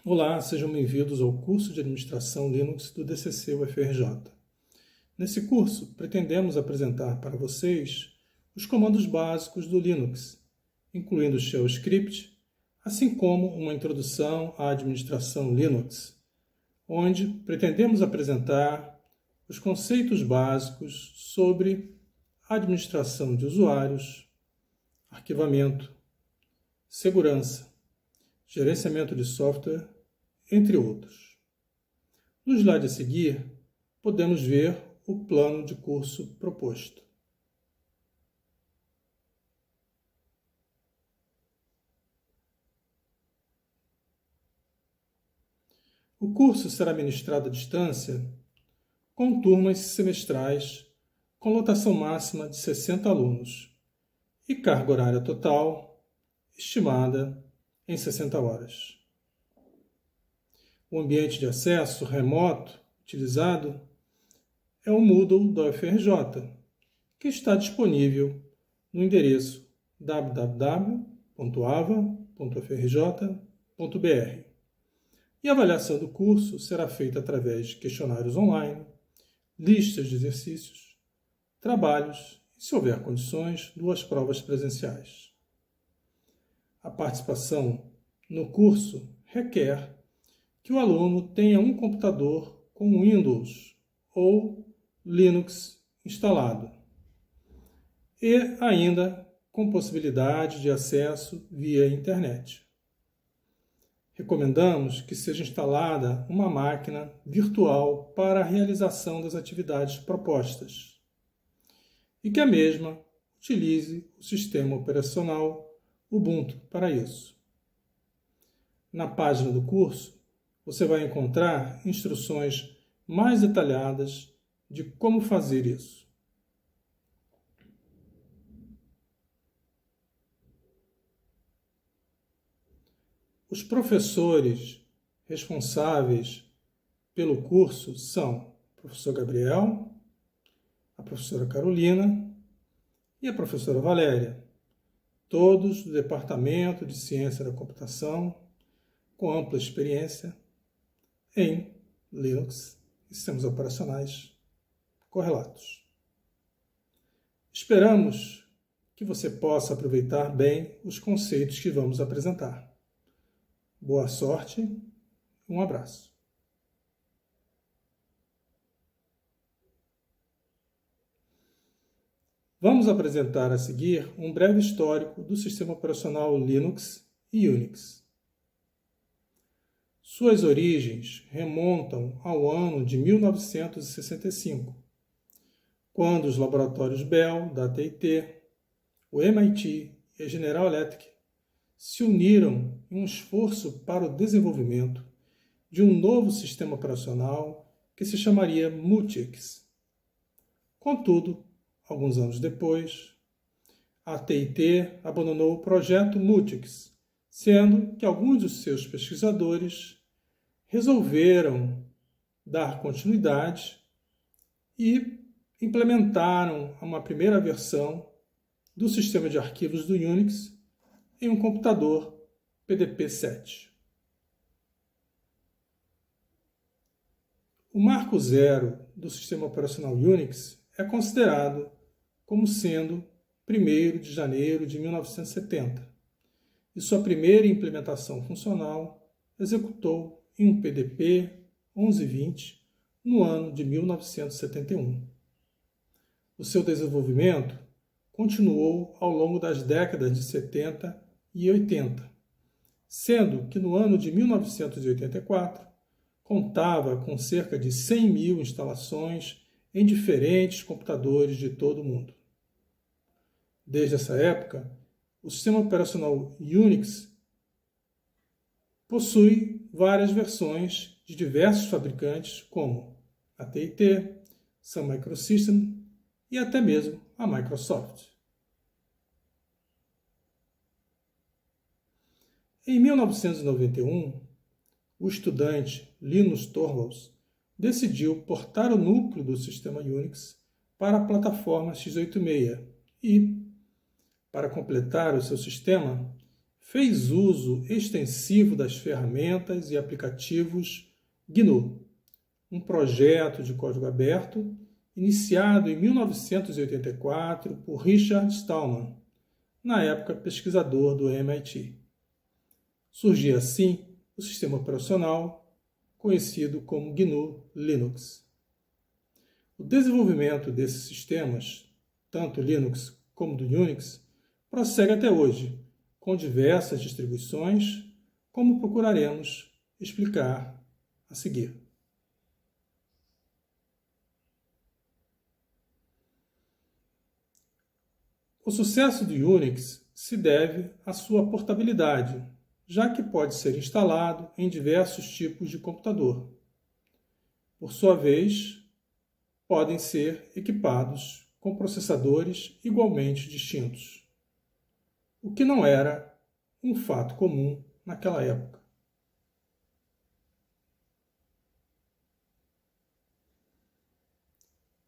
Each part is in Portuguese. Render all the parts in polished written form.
Olá, sejam bem-vindos ao curso de Administração Linux do DCC UFRJ. Nesse curso, pretendemos apresentar para vocês os comandos básicos do Linux, incluindo o Shell Script, assim como uma introdução à administração Linux, onde pretendemos apresentar os conceitos básicos sobre administração de usuários, arquivamento, segurança, gerenciamento de software, entre outros. No slide a seguir, podemos ver o plano de curso proposto. O curso será ministrado à distância com turmas semestrais com lotação máxima de 60 alunos e carga horária total estimada em 60 horas. O ambiente de acesso remoto utilizado é o Moodle da UFRJ, que está disponível no endereço www.ava.ufrj.br. E a avaliação do curso será feita através de questionários online, listas de exercícios, trabalhos e, se houver condições, 2 provas presenciais. A participação no curso requer que o aluno tenha um computador com Windows ou Linux instalado e ainda com possibilidade de acesso via internet. Recomendamos que seja instalada uma máquina virtual para a realização das atividades propostas e que a mesma utilize o sistema operacional Ubuntu para isso. Na página do curso, você vai encontrar instruções mais detalhadas de como fazer isso. Os professores responsáveis pelo curso são o professor Gabriel, a professora Carolina e a professora Valéria, todos do Departamento de Ciência da Computação, com ampla experiência em Linux e sistemas operacionais correlatos. Esperamos que você possa aproveitar bem os conceitos que vamos apresentar. Boa sorte e um abraço. Vamos apresentar a seguir um breve histórico do sistema operacional Linux e Unix. Suas origens remontam ao ano de 1965, quando os laboratórios Bell, da AT&T, o MIT e a General Electric se uniram em um esforço para o desenvolvimento de um novo sistema operacional que se chamaria Multics. Contudo, alguns anos depois, a AT&T abandonou o projeto Multics, sendo que alguns dos seus pesquisadores resolveram dar continuidade e implementaram uma primeira versão do sistema de arquivos do Unix em um computador PDP-7. O marco zero do sistema operacional Unix é considerado como sendo 1º de janeiro de 1970, e sua primeira implementação funcional executou em um PDP 1120 no ano de 1971. O seu desenvolvimento continuou ao longo das décadas de 70 e 80, sendo que no ano de 1984 contava com cerca de 100.000 instalações em diferentes computadores de todo o mundo. Desde essa época, o sistema operacional Unix possui várias versões de diversos fabricantes, como a AT&T, Sun Microsystems e até mesmo a Microsoft. Em 1991, o estudante Linus Torvalds decidiu portar o núcleo do sistema Unix para a plataforma x86 e, para completar o seu sistema, fez uso extensivo das ferramentas e aplicativos GNU, um projeto de código aberto iniciado em 1984 por Richard Stallman, na época pesquisador do MIT. Surgia assim o sistema operacional conhecido como GNU Linux. O desenvolvimento desses sistemas, tanto Linux como do Unix, prossegue até hoje, com diversas distribuições, como procuraremos explicar a seguir. O sucesso do Unix se deve à sua portabilidade, já que pode ser instalado em diversos tipos de computador. Por sua vez, podem ser equipados com processadores igualmente distintos, o que não era um fato comum naquela época.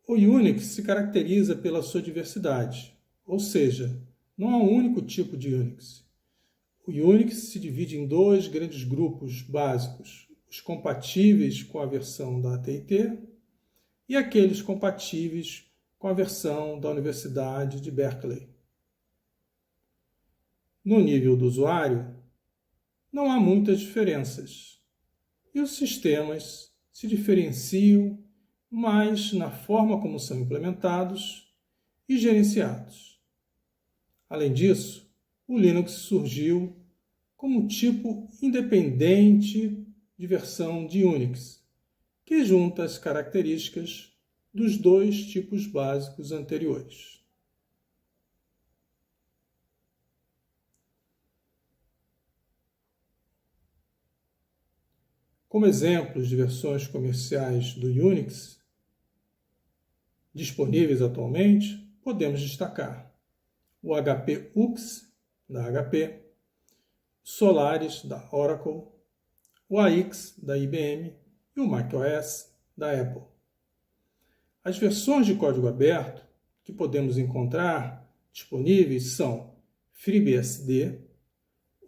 O Unix se caracteriza pela sua diversidade, ou seja, não há um único tipo de Unix. O Unix se divide em dois grandes grupos básicos, os compatíveis com a versão da AT&T e aqueles compatíveis com a versão da Universidade de Berkeley. No nível do usuário, não há muitas diferenças, e os sistemas se diferenciam mais na forma como são implementados e gerenciados. Além disso, o Linux surgiu como tipo independente de versão de Unix, que junta as características dos dois tipos básicos anteriores. Como exemplos de versões comerciais do Unix disponíveis atualmente, podemos destacar o HP UX, da HP, Solaris, da Oracle, o AX, da IBM e o macOS, da Apple. As versões de código aberto que podemos encontrar disponíveis são FreeBSD,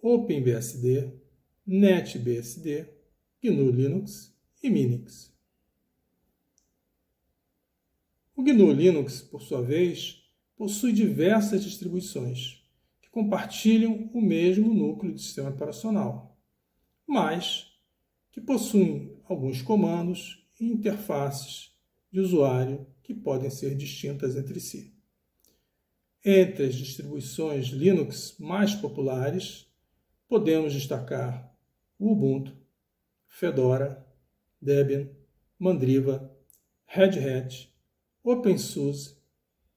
OpenBSD, NetBSD, GNU Linux e Minix. O GNU Linux, por sua vez, possui diversas distribuições que compartilham o mesmo núcleo de sistema operacional, mas que possuem alguns comandos e interfaces de usuário que podem ser distintas entre si. Entre as distribuições Linux mais populares, podemos destacar o Ubuntu, Fedora, Debian, Mandriva, Red Hat, OpenSUSE,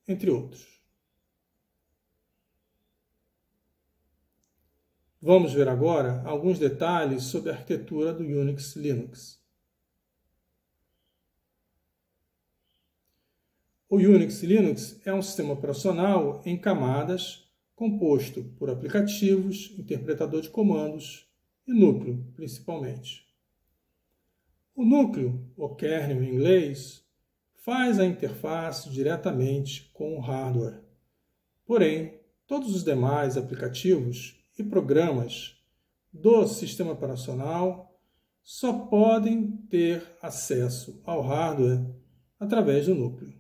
entre outros. Vamos ver agora alguns detalhes sobre a arquitetura do Unix Linux. O Unix Linux é um sistema operacional em camadas composto por aplicativos, interpretador de comandos e núcleo, principalmente. O núcleo, ou kernel em inglês, faz a interface diretamente com o hardware. Porém, todos os demais aplicativos e programas do sistema operacional só podem ter acesso ao hardware através do núcleo.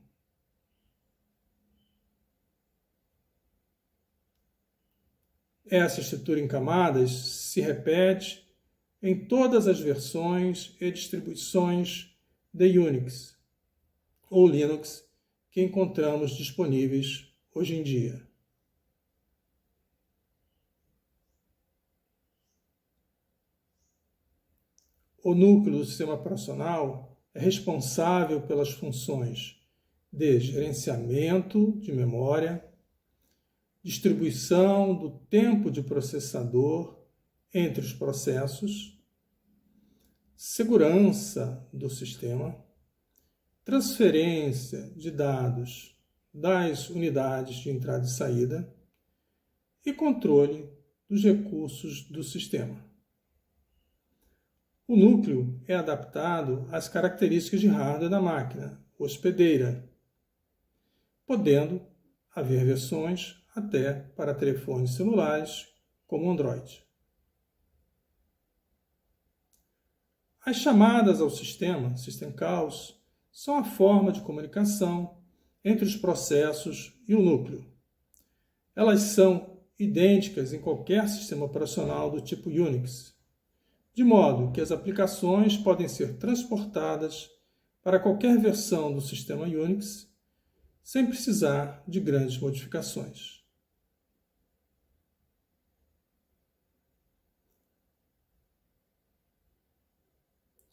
Essa estrutura em camadas se repete em todas as versões e distribuições de Unix ou Linux que encontramos disponíveis hoje em dia. O núcleo do sistema operacional é responsável pelas funções de gerenciamento de memória, distribuição do tempo de processador entre os processos, segurança do sistema, transferência de dados das unidades de entrada e saída e controle dos recursos do sistema. O núcleo é adaptado às características de hardware da máquina hospedeira, podendo haver versões até para telefones celulares como Android. As chamadas ao sistema, System Calls, são a forma de comunicação entre os processos e o núcleo. Elas são idênticas em qualquer sistema operacional do tipo Unix, de modo que as aplicações podem ser transportadas para qualquer versão do sistema Unix sem precisar de grandes modificações.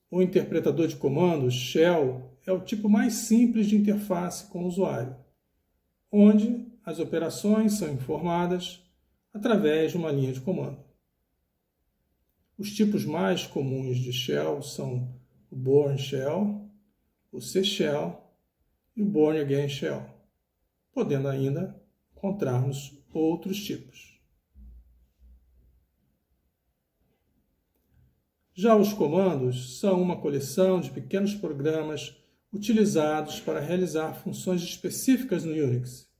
O interpretador de comandos, Shell, é o tipo mais simples de interface com o usuário, onde as operações são informadas através de uma linha de comando. Os tipos mais comuns de Shell são o Bourne Shell, o C-Shell e o Bourne Again Shell, podendo ainda encontrarmos outros tipos. Já os comandos são uma coleção de pequenos programas utilizados para realizar funções específicas no Unix.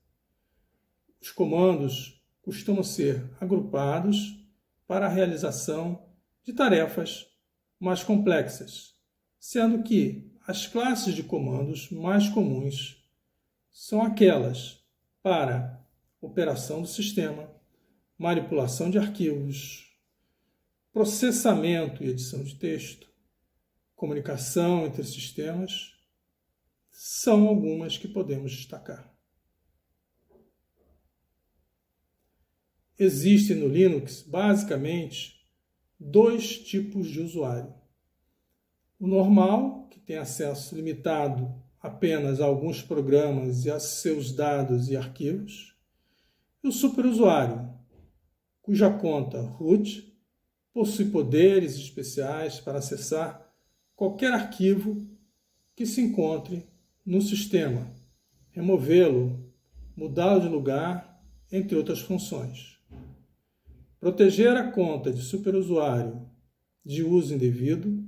Os comandos costumam ser agrupados para a realização de tarefas mais complexas, sendo que as classes de comandos mais comuns são aquelas para operação do sistema, manipulação de arquivos, processamento e edição de texto, comunicação entre sistemas, são algumas que podemos destacar. Existem no Linux, basicamente, dois tipos de usuário. O normal, que tem acesso limitado apenas a alguns programas e a seus dados e arquivos, e o superusuário, cuja conta root possui poderes especiais para acessar qualquer arquivo que se encontre no sistema, removê-lo, mudá-lo de lugar, entre outras funções. Proteger a conta de superusuário de uso indevido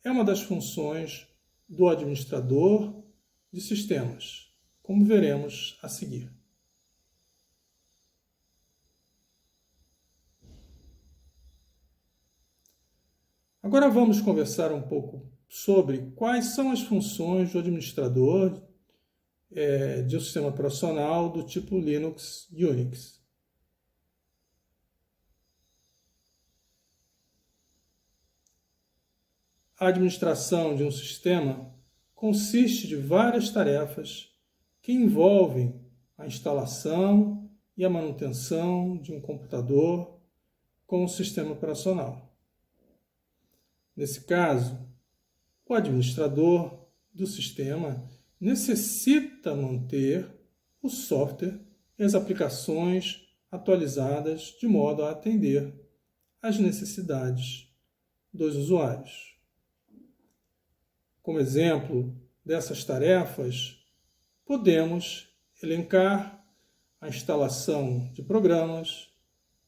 é uma das funções do administrador de sistemas, como veremos a seguir. Agora vamos conversar um pouco sobre quais são as funções do administrador de um sistema operacional do tipo Linux Unix. A administração de um sistema consiste de várias tarefas que envolvem a instalação e a manutenção de um computador com um sistema operacional. Nesse caso, o administrador do sistema necessita manter o software e as aplicações atualizadas de modo a atender às necessidades dos usuários. Como exemplo dessas tarefas, podemos elencar a instalação de programas,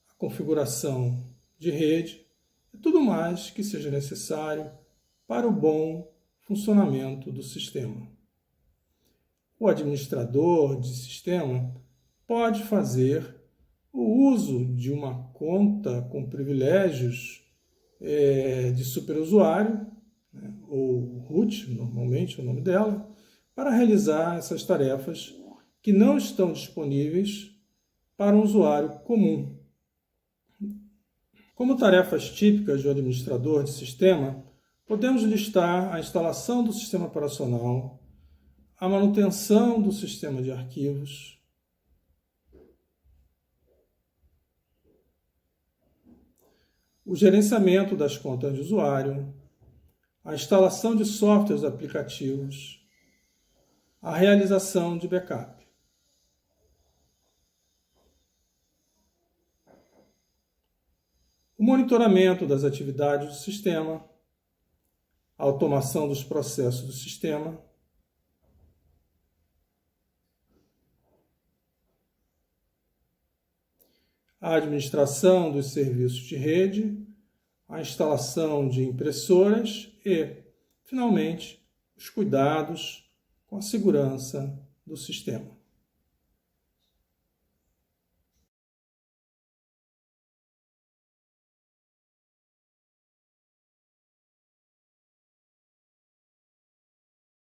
a configuração de rede e tudo mais que seja necessário para o bom funcionamento do sistema. O administrador de sistema pode fazer o uso de uma conta com privilégios de superusuário, ou root, normalmente é o nome dela, para realizar essas tarefas que não estão disponíveis para um usuário comum. Como tarefas típicas do administrador de sistema, podemos listar a instalação do sistema operacional, a manutenção do sistema de arquivos, o gerenciamento das contas de usuário, a instalação de softwares aplicativos, a realização de backup. O monitoramento das atividades do sistema, a automação dos processos do sistema, a administração dos serviços de rede, a instalação de impressoras e, finalmente, os cuidados com a segurança do sistema.